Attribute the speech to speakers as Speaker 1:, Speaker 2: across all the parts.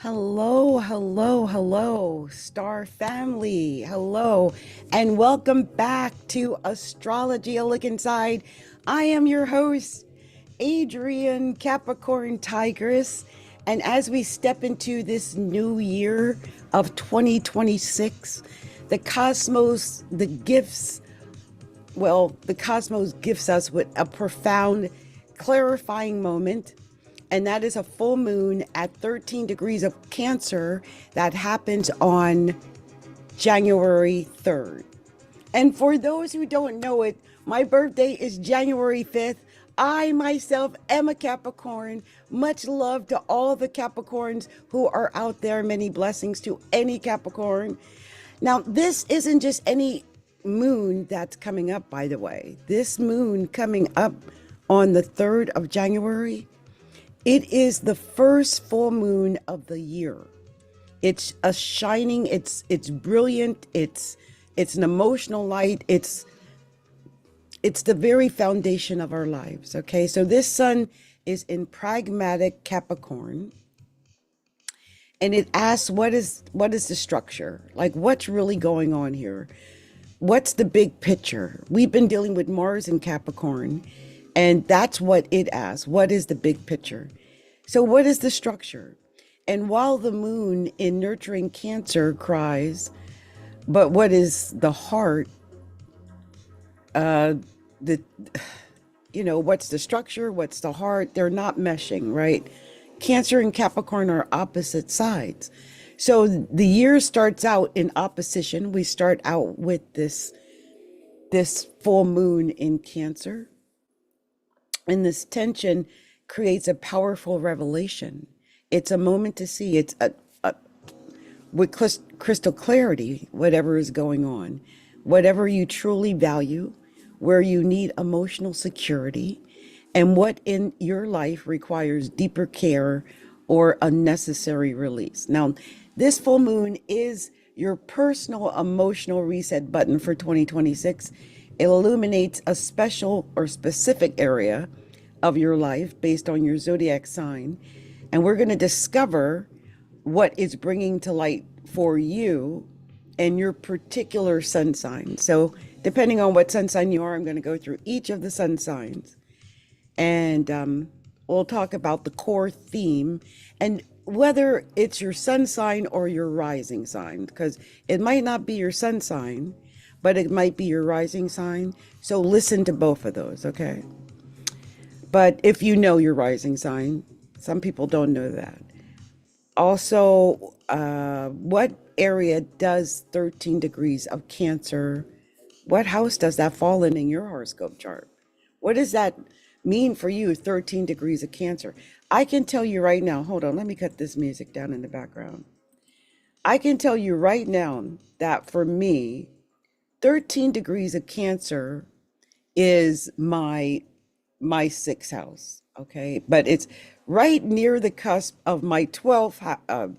Speaker 1: Hello, hello, hello, Star Family. Hello, and welcome back to Astrology, a Look Inside. I am your host, Adrian Capricorn Tigress. And as we step into this new year of 2026, the cosmos, the cosmos gifts us with a profound, clarifying moment, and that is a full moon at 13 degrees of Cancer that happens on January 3rd. And for those who don't know it, my birthday is January 5th. I myself am a Capricorn. Much love to all the Capricorns who are out there. Many blessings to any Capricorn. Now, this isn't just any moon that's coming up, by the way. This moon coming up on the 3rd of January, it is the first full moon of the year. It's a shining, it's brilliant, it's an emotional light, it's the very foundation of our lives, okay? So this sun is in pragmatic Capricorn, and it asks, what is the structure? Like, what's really going on here? What's the big picture? We've been dealing with Mars in Capricorn, and that's what it asks. What is the big picture? So what is the structure? And while the moon in nurturing Cancer cries, but what is the heart? What's the structure? What's the heart? They're not meshing, right? Cancer and Capricorn are opposite sides. So the year starts out in opposition. We start out with this full moon in Cancer. And this tension creates a powerful revelation. It's a moment to see. It's with crystal clarity, whatever is going on, whatever you truly value, where you need emotional security, and what in your life requires deeper care or unnecessary release. Now, this full moon is your personal emotional reset button for 2026. It illuminates a special or specific area of your life based on your zodiac sign. And we're going to discover what it's bringing to light for you and your particular sun sign. So depending on what sun sign you are, I'm going to go through each of the sun signs. And we'll talk about the core theme and whether it's your sun sign or your rising sign, because it might not be your sun sign, but it might be your rising sign. So listen to both of those, okay? But if you know your rising sign, some people don't know that. Also, what area does 13 degrees of Cancer, what house does that fall in your horoscope chart? What does that mean for you, 13 degrees of Cancer? I can tell you right now, hold on, let me cut this music down in the background. I can tell you right now that for me, 13 degrees of Cancer is my sixth house, okay? But it's right near the cusp of my 12th,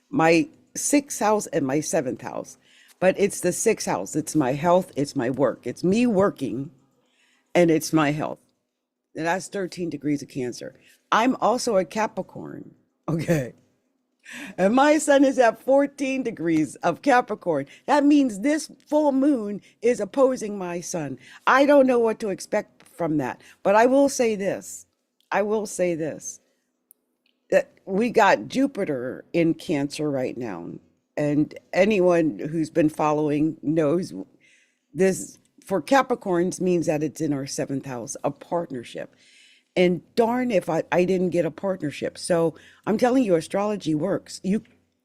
Speaker 1: my sixth house and my seventh house. But it's the sixth house. It's my health. It's my work. It's me working, and it's my health. And that's 13 degrees of Cancer. I'm also a Capricorn, okay? And my sun is at 14 degrees of Capricorn. That means this full moon is opposing my sun. I don't know what to expect from that, but I will say this. That we got Jupiter in Cancer right now. And anyone who's been following knows this for Capricorns means that it's in our seventh house, a partnership. And darn if I didn't get a partnership. So I'm telling you, astrology works.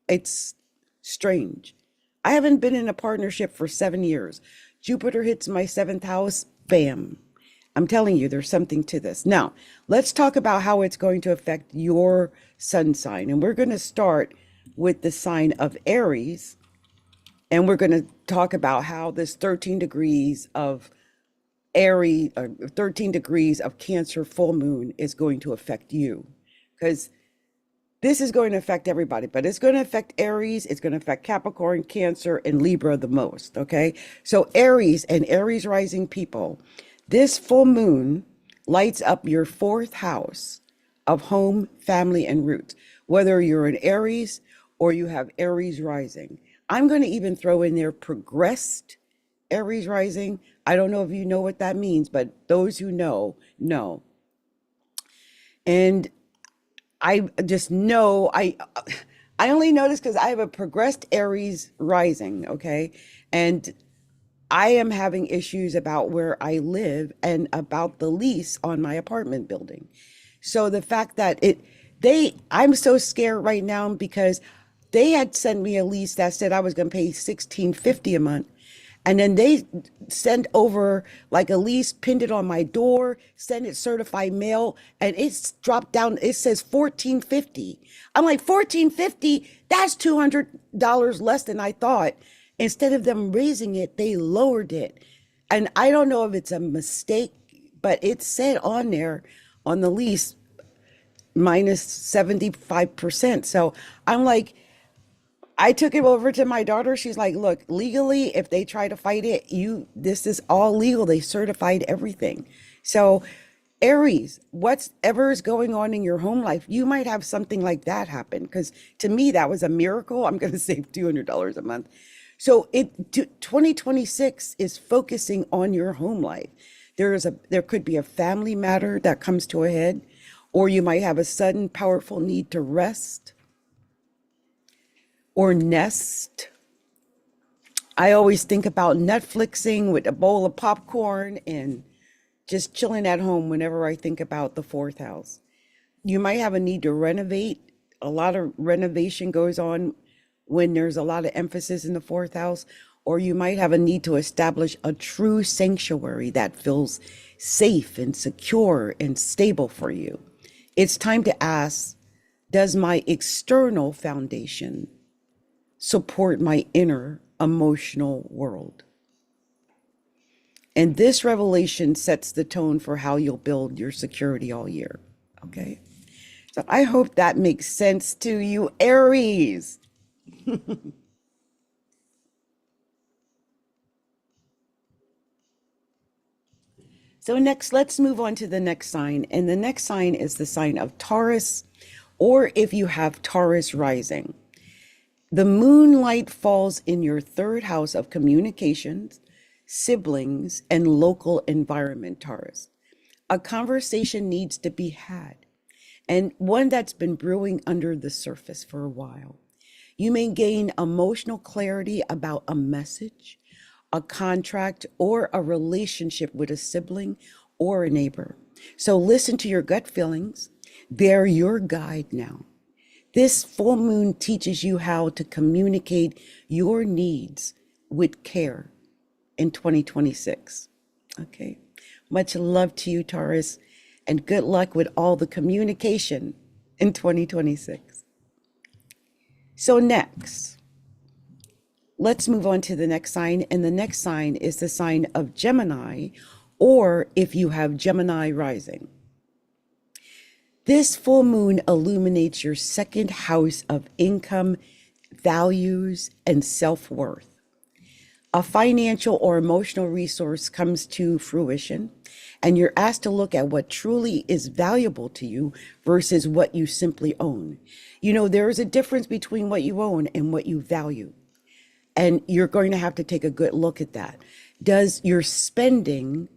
Speaker 1: It's strange. I haven't been in a partnership for 7 years. Jupiter hits my seventh house, bam. I'm telling you, there's something to this. Now, let's talk about how it's going to affect your sun sign. And we're going to start with the sign of Aries. And we're going to talk about how this 13 degrees of Aries, 13 degrees of Cancer full moon is going to affect you. Because this is going to affect everybody, but it's going to affect Aries, it's going to affect Capricorn, Cancer, and Libra the most, okay? So Aries and Aries rising people, this full moon lights up your fourth house of home, family, and roots, whether you're an Aries or you have Aries rising. I'm going to even throw in there progressed Aries rising. I don't know if you know what that means, but those who know. And I just know I only know this because I have a progressed Aries rising, okay? And I am having issues about where I live and about the lease on my apartment building. So the fact that I'm so scared right now because they had sent me a lease that said I was going to pay $16.50 a month. And then they send over like a lease, pinned it on my door, send it certified mail, and it's dropped down. It says $14.50. I'm like, $14.50? That's $200 less than I thought. Instead of them raising it, they lowered it. And I don't know if it's a mistake, but it said on there on the lease minus 75%. So I'm like, I took it over to my daughter. She's like, look, legally, if they try to fight it, this is all legal. They certified everything. So Aries, whatever is going on in your home life, you might have something like that happen. Because to me, that was a miracle. I'm going to save $200 a month. So 2026 is focusing on your home life. There could be a family matter that comes to a head, or you might have a sudden powerful need to rest or nest. I always think about Netflixing with a bowl of popcorn and just chilling at home whenever I think about the fourth house. You might have a need to renovate. A lot of renovation goes on when there's a lot of emphasis in the fourth house, or you might have a need to establish a true sanctuary that feels safe and secure and stable for you. It's time to ask, does my external foundation support my inner emotional world? And this revelation sets the tone for how you'll build your security all year. Okay. So I hope that makes sense to you, Aries. So next, let's move on to the next sign. And the next sign is the sign of Taurus, or if you have Taurus rising. The moonlight falls in your third house of communications, siblings, and local environment, Taurus. A conversation needs to be had, and one that's been brewing under the surface for a while. You may gain emotional clarity about a message, a contract, or a relationship with a sibling or a neighbor. So listen to your gut feelings. They're your guide now. This full moon teaches you how to communicate your needs with care in 2026. Okay. Much love to you, Taurus, and good luck with all the communication in 2026. So next, let's move on to the next sign. And the next sign is the sign of Gemini, or if you have Gemini rising. This full moon illuminates your second house of income, values, and self-worth. A financial or emotional resource comes to fruition, and you're asked to look at what truly is valuable to you versus what you simply own. You know, there is a difference between what you own and what you value. And you're going to have to take a good look at that. Does your spending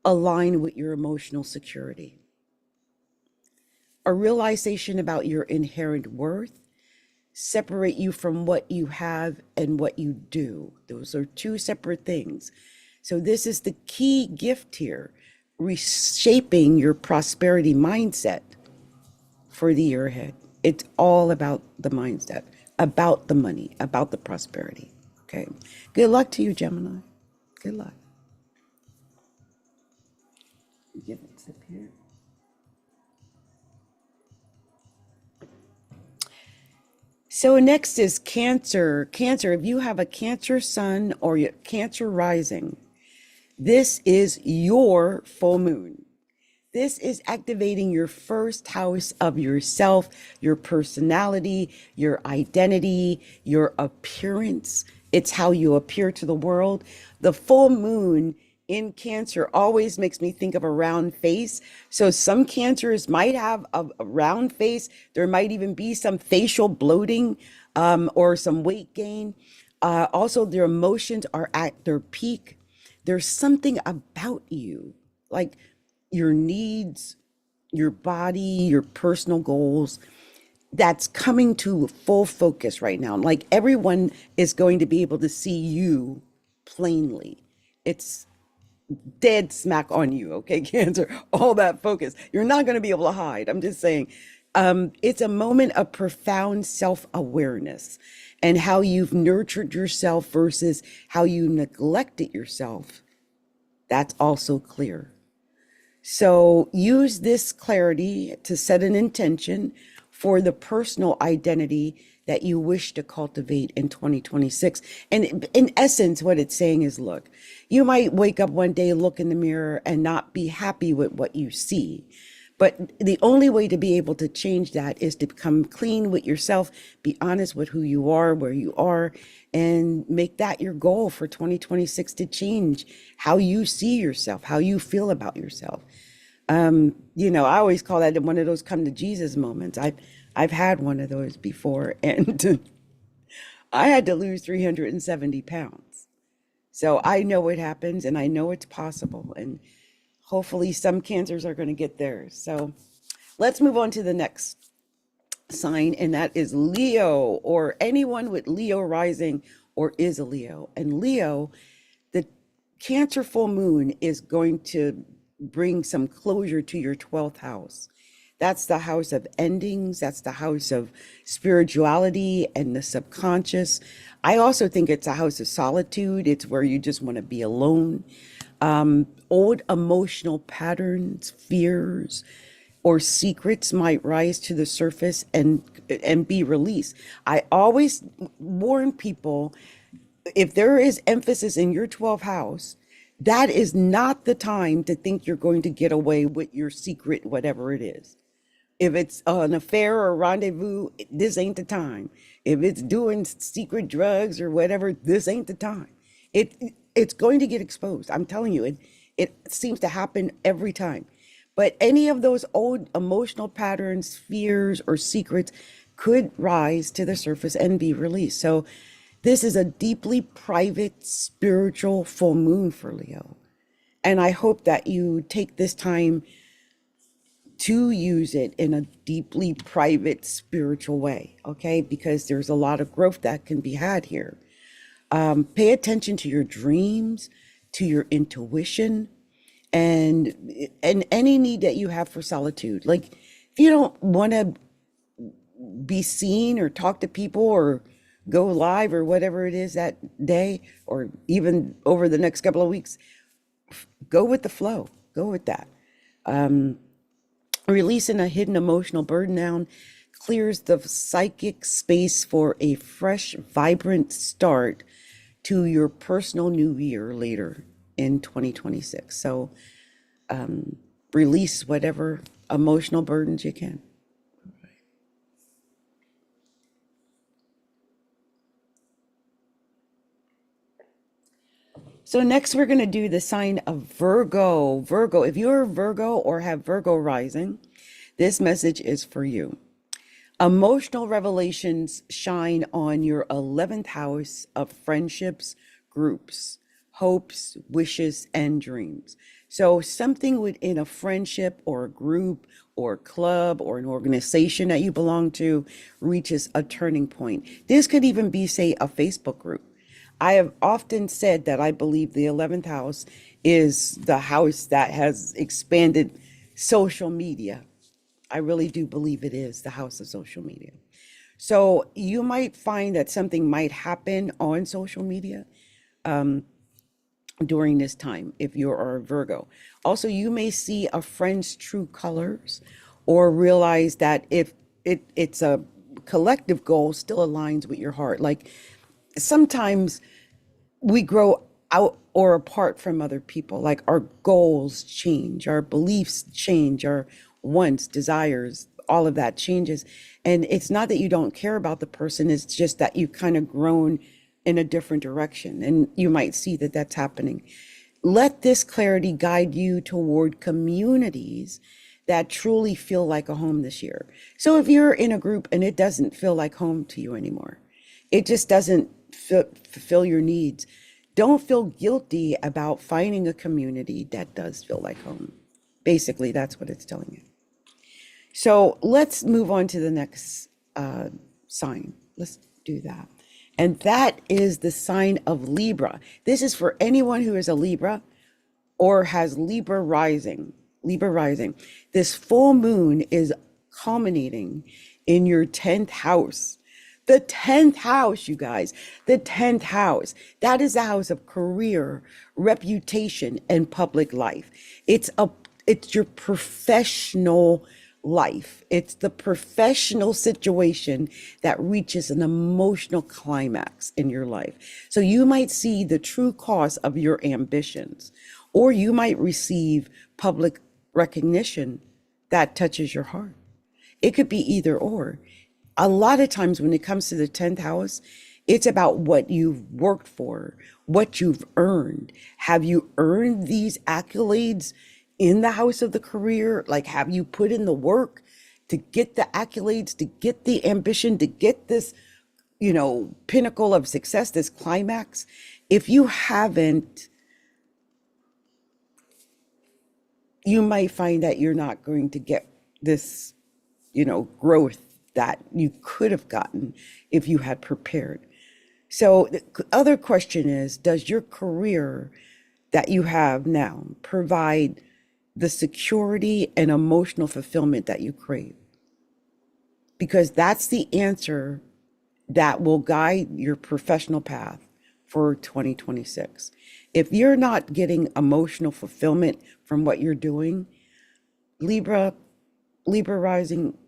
Speaker 1: align with your emotional security? A realization about your inherent worth separate you from what you have and what you do. Those are two separate things. So this is the key gift here, reshaping your prosperity mindset for the year ahead. It's all about the mindset, about the money, about the prosperity. Okay. Good luck to you, Gemini. Good luck. Give it up here. So next is Cancer. Cancer, if you have a Cancer sun or your Cancer rising, this is your full moon. This is activating your first house of yourself, your personality, your identity, your appearance. It's how you appear to the world. The full moon in Cancer always makes me think of a round face. So some Cancers might have a round face. There might even be some facial bloating, or some weight gain. Also, their emotions are at their peak. There's something about you, like your needs, your body, your personal goals, that's coming to full focus right now. Like everyone is going to be able to see you plainly. It's dead smack on you, okay, Cancer? All that focus. You're not going to be able to hide. I'm just saying, it's a moment of profound self-awareness and how you've nurtured yourself versus how you neglected yourself. That's also clear. So use this clarity to set an intention for the personal identity that you wish to cultivate in 2026. And in essence, what it's saying is, look, you might wake up one day, look in the mirror and not be happy with what you see. But the only way to be able to change that is to become clean with yourself, be honest with who you are, where you are, and make that your goal for 2026 to change how you see yourself, how you feel about yourself. I always call that one of those come to Jesus moments. I've had one of those before, and I had to lose 370 pounds. So I know what happens, and I know it's possible, and hopefully some Cancers are going to get theirs. So let's move on to the next sign, and that is Leo, or anyone with Leo rising or is a Leo. And Leo, the Cancer full moon is going to bring some closure to your 12th house. That's the house of endings. That's the house of spirituality and the subconscious. I also think it's a house of solitude. It's where you just want to be alone. Old emotional patterns, fears, or secrets might rise to the surface and be released. I always warn people, if there is emphasis in your 12th house, that is not the time to think you're going to get away with your secret, whatever it is. If it's an affair or a rendezvous, this ain't the time. If it's doing secret drugs or whatever, this ain't the time. It's going to get exposed. I'm telling you, it seems to happen every time. But any of those old emotional patterns, fears, or secrets could rise to the surface and be released. So this is a deeply private, spiritual full moon for Leo. And I hope that you take this time to use it in a deeply private, spiritual way, okay? Because there's a lot of growth that can be had here. Pay attention to your dreams, to your intuition, and any need that you have for solitude. Like, if you don't want to be seen or talk to people or go live or whatever it is that day, or even over the next couple of weeks, go with the flow. Go with that. Releasing a hidden emotional burden down clears the psychic space for a fresh, vibrant start to your personal new year later in 2026. So release whatever emotional burdens you can. So next we're going to do the sign of Virgo. Virgo, if you're a Virgo or have Virgo rising, this message is for you. Emotional revelations shine on your 11th house of friendships, groups, hopes, wishes, and dreams. So something within a friendship or a group or a club or an organization that you belong to reaches a turning point. This could even be, say, a Facebook group. I have often said that I believe the 11th house is the house that has expanded social media. I really do believe it is the house of social media. So you might find that something might happen on social media during this time if you're a Virgo. Also, you may see a friend's true colors or realize that if it's a collective goal still aligns with your heart. Like, sometimes we grow out or apart from other people. Like, our goals change, our beliefs change, our wants, desires, all of that changes. And it's not that you don't care about the person, it's just that you've kind of grown in a different direction. And you might see that that's happening. let this clarity guide you toward communities that truly feel like a home this year. So if you're in a group and it doesn't feel like home to you anymore, it just doesn't fulfill your needs, don't feel guilty about finding a community that does feel like home. Basically, that's what it's telling you. So let's move on to the next sign. Let's do that. And that is the sign of Libra. This is for anyone who is a Libra or has Libra rising. Libra rising. This full moon is culminating in your 10th house. The 10th house, you guys, the 10th house. That is the house of career, reputation, and public life. It's your professional life. It's the professional situation that reaches an emotional climax in your life. So you might see the true cost of your ambitions, or you might receive public recognition that touches your heart. It could be either or. A lot of times when it comes to the 10th house, it's about what you've worked for, what you've earned. Have you earned these accolades in the house of the career? Like, have you put in the work to get the accolades, to get the ambition, to get this, pinnacle of success, this climax? If you haven't, you might find that you're not going to get this, growth that you could have gotten if you had prepared. So the other question is, does your career that you have now provide the security and emotional fulfillment that you crave? Because that's the answer that will guide your professional path for 2026. If you're not getting emotional fulfillment from what you're doing, Libra rising,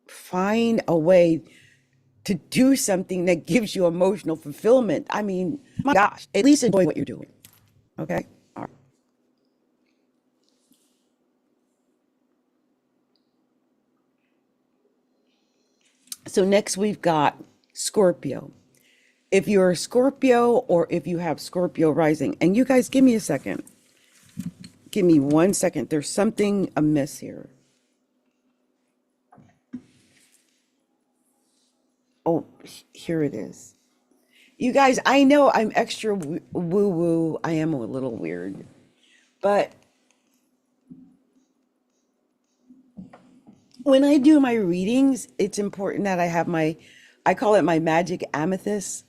Speaker 1: find a way to do something that gives you emotional fulfillment. I mean, my gosh, at least enjoy what you're doing. Okay? All right. So next we've got Scorpio. If you're a Scorpio or if you have Scorpio rising, and you guys give me a second. Give me 1 second. There's something amiss here. Oh, here it is. You guys, I know I'm extra woo-woo. I am a little weird. But when I do my readings, it's important that I have I call it my magic amethyst.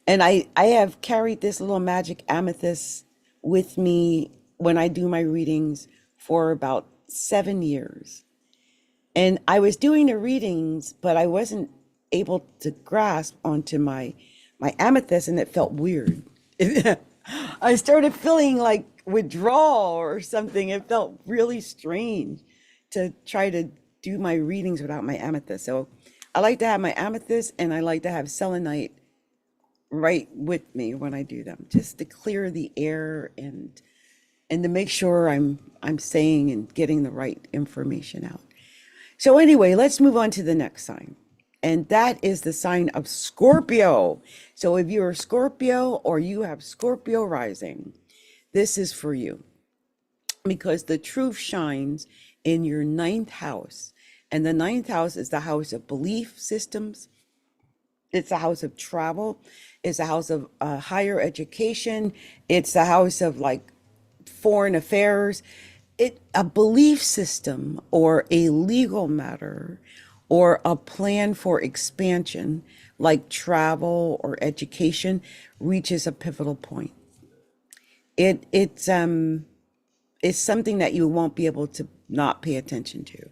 Speaker 1: And I have carried this little magic amethyst with me when I do my readings for about 7 years. And I was doing the readings, but I wasn't able to grasp onto my amethyst, and it felt weird. I started feeling like withdrawal or something. It felt really strange to try to do my readings without my amethyst. So I like to have my amethyst, and I like to have selenite right with me when I do them, just to clear the air and to make sure I'm saying and getting the right information out. So anyway, let's move on to the next sign. And that is the sign of Scorpio. So if you're a Scorpio or you have Scorpio rising, this is for you, because the truth shines in your 9th house. And the 9th house is the house of belief systems. It's a house of travel. It's a house of higher education. It's a house of like foreign affairs. A belief system or a legal matter or a plan for expansion like travel or education reaches a pivotal point. It's something that you won't be able to not pay attention to.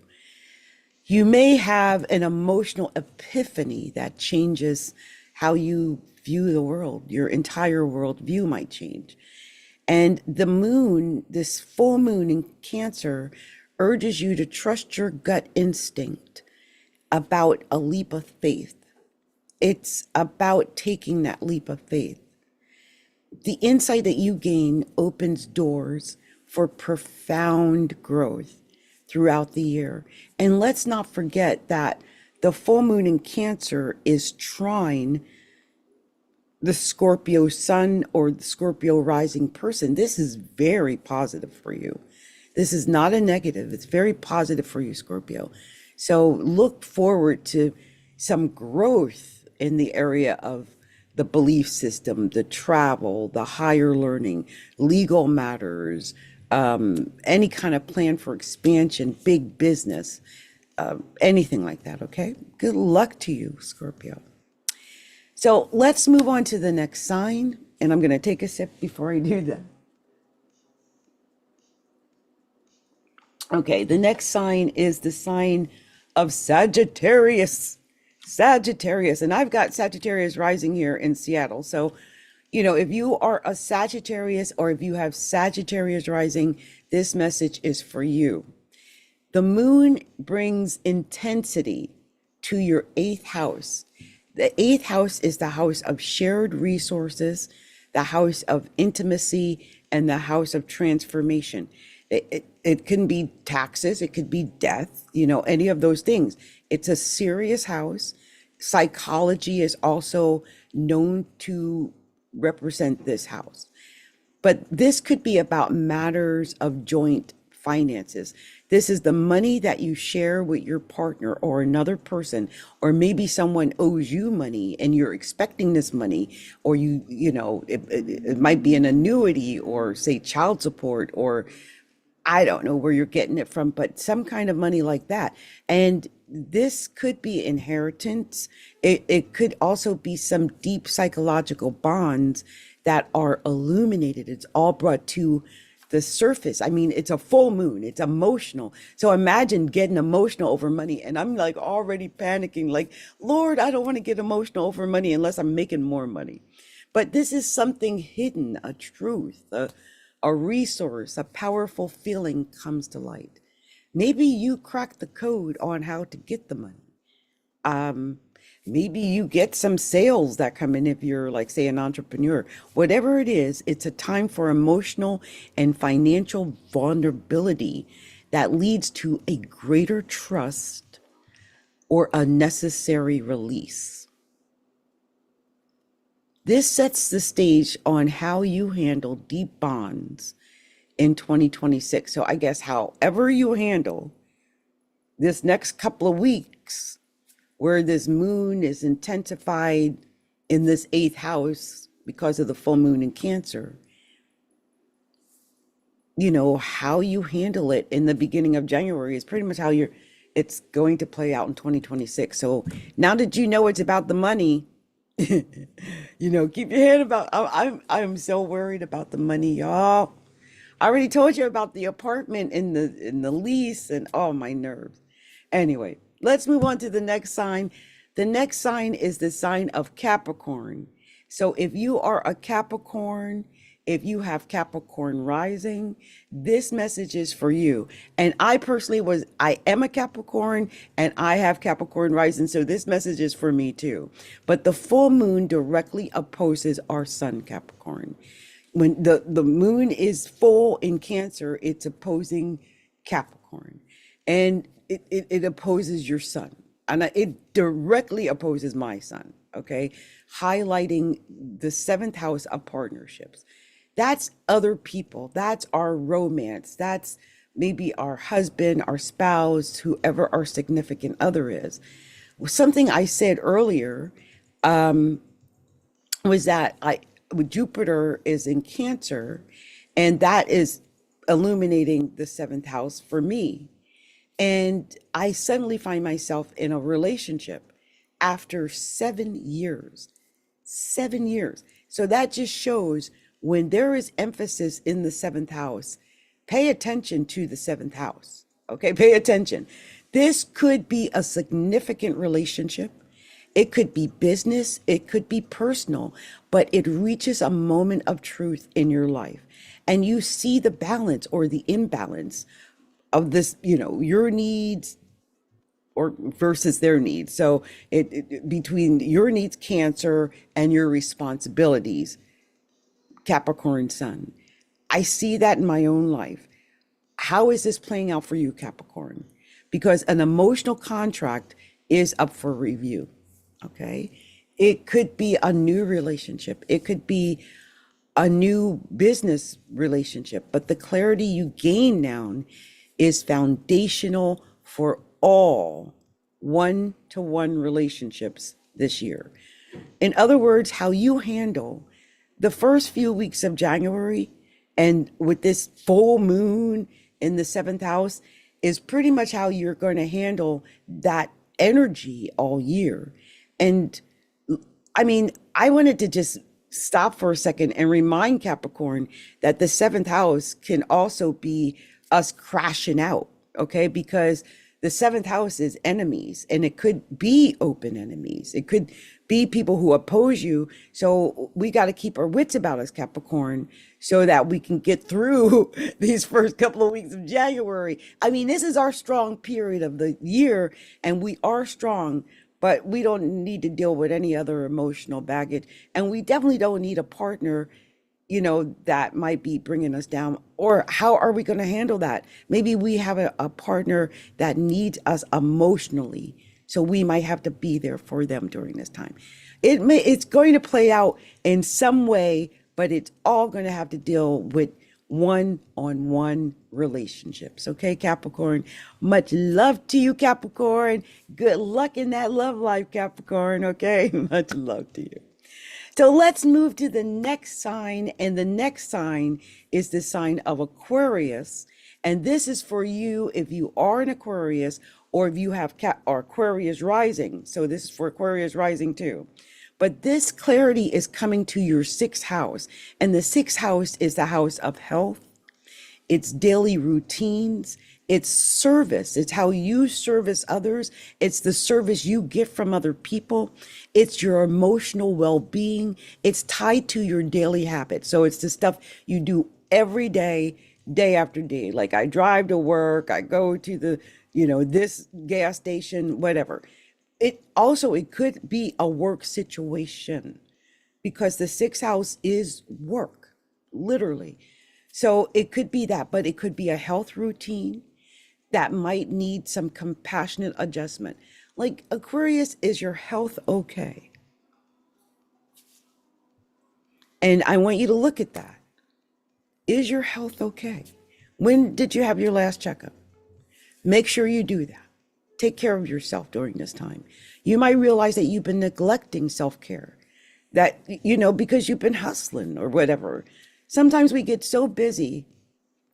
Speaker 1: You may have an emotional epiphany that changes how you view the world. Your entire world view might change. And the moon, this full moon in Cancer, urges you to trust your gut instinct about a leap of faith. It's about taking that leap of faith. The insight that you gain opens doors for profound growth throughout the year. And let's not forget that the full moon in Cancer is trine the Scorpio sun or the Scorpio rising person, this is very positive for you. This is not a negative. It's very positive for you, Scorpio. So look forward to some growth in the area of the belief system, the travel, the higher learning, legal matters, any kind of plan for expansion, big business, anything like that, okay? Good luck to you, Scorpio. So let's move on to the next sign, and I'm going to take a sip before I do that. Okay, the next sign is the sign of Sagittarius. Sagittarius, and I've got Sagittarius rising here in Seattle. So, if you are a Sagittarius or if you have Sagittarius rising, this message is for you. The moon brings intensity to your 8th house. The 8th house is the house of shared resources, the house of intimacy, and the house of transformation. It can be taxes, it could be death, any of those things. It's a serious house. Psychology is also known to represent this house. But this could be about matters of joint finances. This is the money that you share with your partner or another person, or maybe someone owes you money and you're expecting this money, or it might be an annuity or say child support, or I don't know where you're getting it from, but some kind of money like that. And this could be inheritance. It could also be some deep psychological bonds that are illuminated. It's all brought to the surface. I mean, it's a full moon. It's emotional. So imagine getting emotional over money. And I'm like already panicking, like, Lord, I don't want to get emotional over money unless I'm making more money. But this is something hidden, a truth, a resource, a powerful feeling comes to light. Maybe you crack the code on how to get the money. Maybe you get some sales that come in if you're like, say, an entrepreneur. Whatever it is, it's a time for emotional and financial vulnerability that leads to a greater trust or a necessary release. This sets the stage on how you handle deep bonds in 2026. So I guess however you handle this next couple of weeks, where this moon is intensified in this 8th house because of the full moon in Cancer, how you handle it in the beginning of January is pretty much how it's going to play out in 2026. So now that you know it's about the money, keep your head about. I'm so worried about the money, y'all. I already told you about the apartment in the lease, and oh, my nerves. Anyway, let's move on to the next sign. The next sign is the sign of Capricorn. So if you are a Capricorn, if you have Capricorn rising, this message is for you. And I am a Capricorn and I have Capricorn rising. So this message is for me too. But the full moon directly opposes our sun, Capricorn. When the moon is full in Cancer, it's opposing Capricorn. And it opposes your sun. And it directly opposes my sun, okay? Highlighting the 7th house of partnerships. That's other people. That's our romance. That's maybe our husband, our spouse, whoever our significant other is. Something I said earlier was that Jupiter is in Cancer, and that is illuminating the 7th house for me. And I suddenly find myself in a relationship after 7 years. 7 years. So that just shows when there is emphasis in the 7th house, pay attention to the 7th house. Okay, pay attention. This could be a significant relationship. It could be business, it could be personal, but it reaches a moment of truth in your life. And you see the balance or the imbalance of this, your needs or versus their needs. So between your needs, Cancer, and your responsibilities, Capricorn sun. I see that in my own life. How is this playing out for you, Capricorn? Because an emotional contract is up for review, okay? It could be a new relationship. It could be a new business relationship. But the clarity you gain now is foundational for all one-to-one relationships this year. In other words, how you handle the first few weeks of January and with this full moon in the seventh house is pretty much how you're going to handle that energy all year. And I mean, I wanted to just stop for a second and remind Capricorn that the seventh house can also be us crashing out, okay? Because the seventh house is enemies, and it could be open enemies. It could be people who oppose you. So we got to keep our wits about us, Capricorn, so that we can get through these first couple of weeks of January. I mean, this is our strong period of the year, and we are strong, but we don't need to deal with any other emotional baggage. And we definitely don't need a partner, you know, that might be bringing us down. Or how are we going to handle that? Maybe we have a partner that needs us emotionally. So we might have to be there for them during this time. It's going to play out in some way, but it's all going to have to deal with one-on-one relationships. Okay, Capricorn, much love to you, Capricorn. Good luck in that love life, Capricorn. Okay, much love to you. So let's move to the next sign, and the next sign is the sign of Aquarius. And this is for you if you are an Aquarius, or if you have or Aquarius rising. So this is for Aquarius rising too. But this clarity is coming to your sixth house. And the sixth house is the house of health. It's daily routines. It's service. It's how you service others. It's the service you get from other people. It's your emotional well-being. It's tied to your daily habits. So it's the stuff you do every day, day after day. Like I drive to work, I go to the, you know, this gas station, whatever. It could be a work situation because the sixth house is work, literally. So it could be that, but it could be a health routine that might need some compassionate adjustment. Like Aquarius, is your health okay? And I want you to look at that. Is your health okay? When did you have your last checkup? Make sure you do that. Take care of yourself during this time. You might realize that you've been neglecting self-care, that, you know, because you've been hustling or whatever. Sometimes we get so busy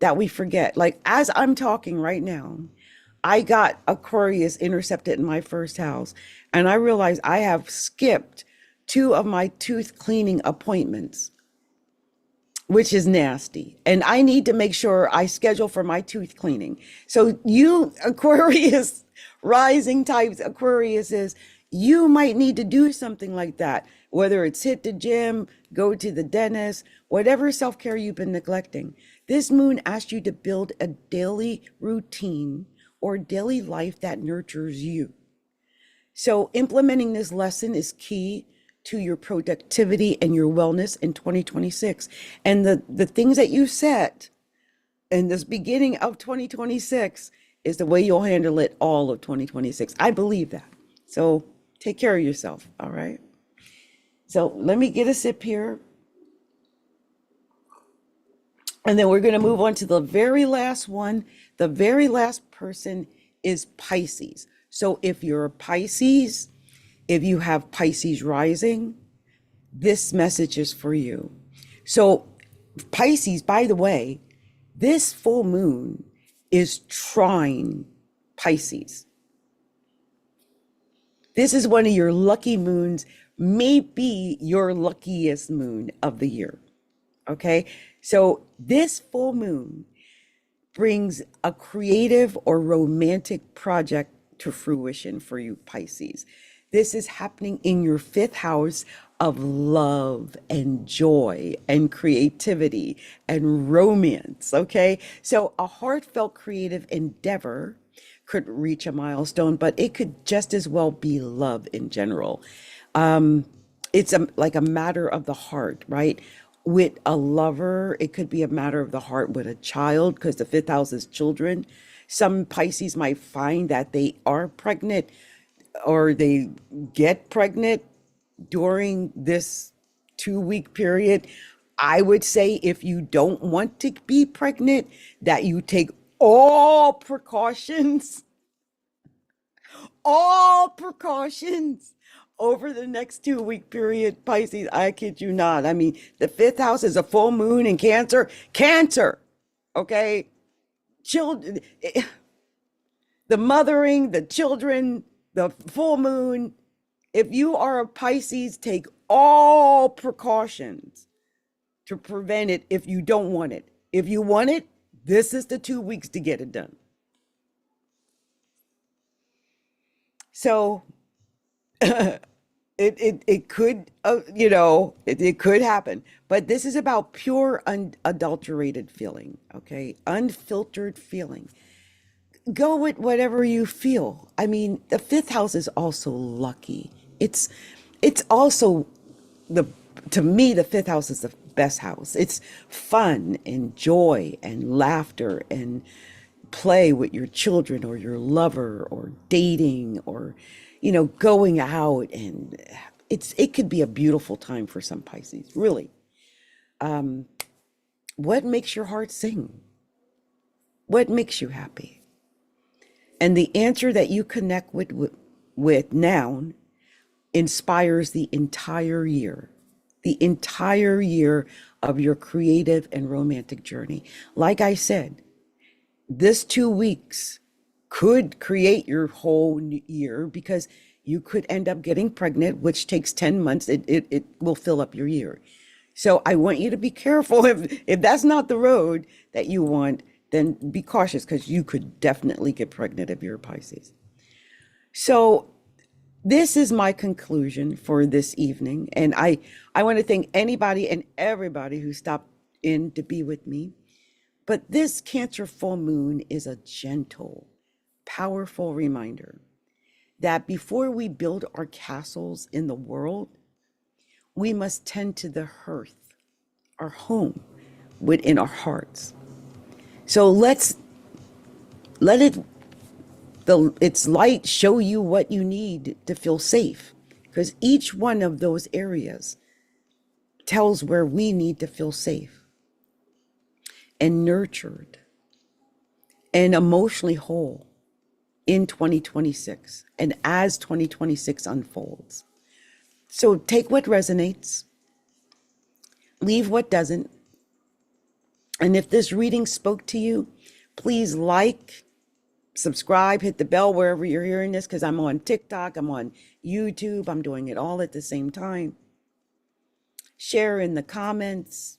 Speaker 1: that we forget. Like as I'm talking right now, I got Aquarius intercepted in my first house, and I realized I have skipped 2 of my tooth cleaning appointments, which is nasty. And I need to make sure I schedule for my tooth cleaning. So you Aquarius rising types, Aquarius is, you might need to do something like that, whether it's hit the gym, go to the dentist, whatever self-care you've been neglecting. This moon asks you to build a daily routine or daily life that nurtures you. So implementing this lesson is key to your productivity and your wellness in 2026. And the things that you set in this beginning of 2026 is the way you'll handle it all of 2026. I believe that. So take care of yourself, all right? So let me get a sip here. And then we're going to move on to the very last one. The very last person is Pisces. So if you're a Pisces, if you have Pisces rising, this message is for you. So Pisces, by the way, this full moon is trine Pisces. This is one of your lucky moons, maybe your luckiest moon of the year. Okay, so this full moon brings a creative or romantic project to fruition for you, Pisces. This is happening in your fifth house of love and joy and creativity and romance, okay? So a heartfelt creative endeavor could reach a milestone, but it could just as well be love in general. It's like a matter of the heart, right? With a lover, it could be a matter of the heart with a child, because the fifth house is children. Some Pisces might find that they are pregnant or they get pregnant during this 2 week period, I would say if you don't want to be pregnant, that you take all precautions, all precautions over the next 2 week period, Pisces. I kid you not. I mean, the fifth house is a full moon in Cancer. Cancer, okay? Children, the mothering, the children, the full moon. If you are a Pisces, take all precautions to prevent it if you don't want it. If you want it, this is the 2 weeks to get it done. So it could, it could happen, but this is about pure unadulterated feeling, okay? Unfiltered feeling. Go with whatever you feel. I mean, the fifth house is also lucky. It's also to me, the fifth house is the best house. It's fun and joy and laughter and play with your children or your lover or dating or, going out. And it could be a beautiful time for some Pisces, really. What makes your heart sing? What makes you happy? And the answer that you connect with now inspires the entire year of your creative and romantic journey. Like I said, this 2 weeks could create your whole year because you could end up getting pregnant, which takes 10 months. It will fill up your year. So I want you to be careful. If that's not the road that you want, then be cautious, because you could definitely get pregnant if you're a Pisces. So this is my conclusion for this evening. And I want to thank anybody and everybody who stopped in to be with me. But this Cancer full moon is a gentle, powerful reminder that before we build our castles in the world, we must tend to the hearth, our home within our hearts. So let its light show you what you need to feel safe, because each one of those areas tells where we need to feel safe and nurtured and emotionally whole in 2026 and as 2026 unfolds. So take what resonates, leave what doesn't. And if this reading spoke to you, please like, subscribe, hit the bell wherever you're hearing this, because I'm on TikTok, I'm on YouTube, I'm doing it all at the same time. Share in the comments.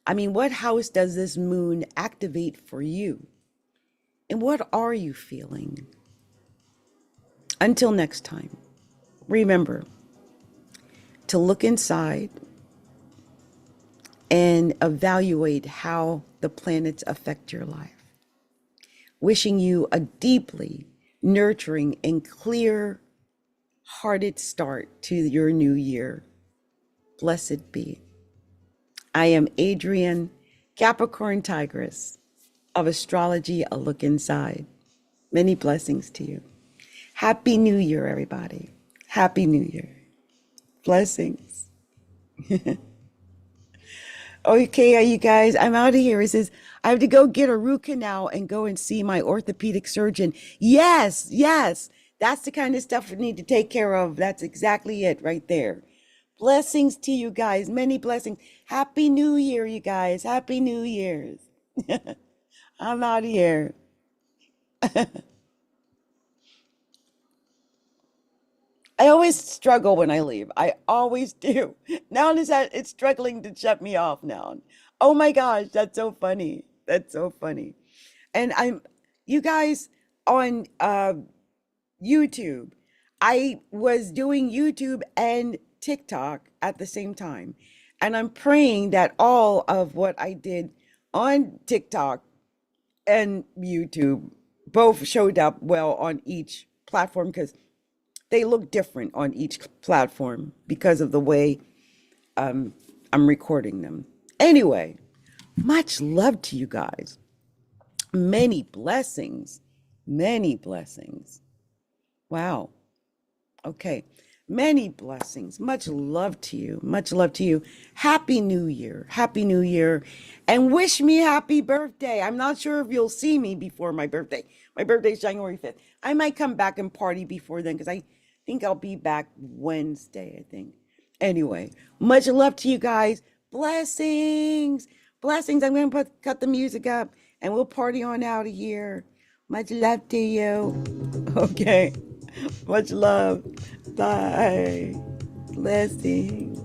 Speaker 1: I mean, what house does this moon activate for you? And what are you feeling? Until next time, remember to look inside and evaluate how the planets affect your life. Wishing you a deeply nurturing and clear-hearted start to your new year. Blessed be. I am Adrienne, Capricorn Tigress of Astrology, A Look Inside. Many blessings to you. Happy New Year, everybody. Happy New Year. Blessings. Okay, you guys, I'm out of here. It says, I have to go get a root canal and go and see my orthopedic surgeon. Yes, that's the kind of stuff we need to take care of. That's exactly it right there. Blessings to you guys. Many blessings. Happy New Year, you guys. Happy New Year's. I'm out of here. I always struggle when I leave. I always do. Now it's struggling to shut me off now. Oh my gosh, that's so funny. That's so funny. And you guys, on YouTube, I was doing YouTube and TikTok at the same time. And I'm praying that all of what I did on TikTok and YouTube both showed up well on each platform, because they look different on each platform because of the way I'm recording them. Anyway, much love to you guys. Many blessings. Many blessings. Wow. Okay. Many blessings. Much love to you. Much love to you. Happy New Year. Happy New Year. And wish me happy birthday. I'm not sure if you'll see me before my birthday. My birthday is January 5th. I might come back and party before then because I think I'll be back Wednesday, I think. Anyway, much love to you guys. Blessings. Blessings. I'm going to cut the music up and we'll party on out of here. Much love to you. Okay. Much love. Bye. Blessings.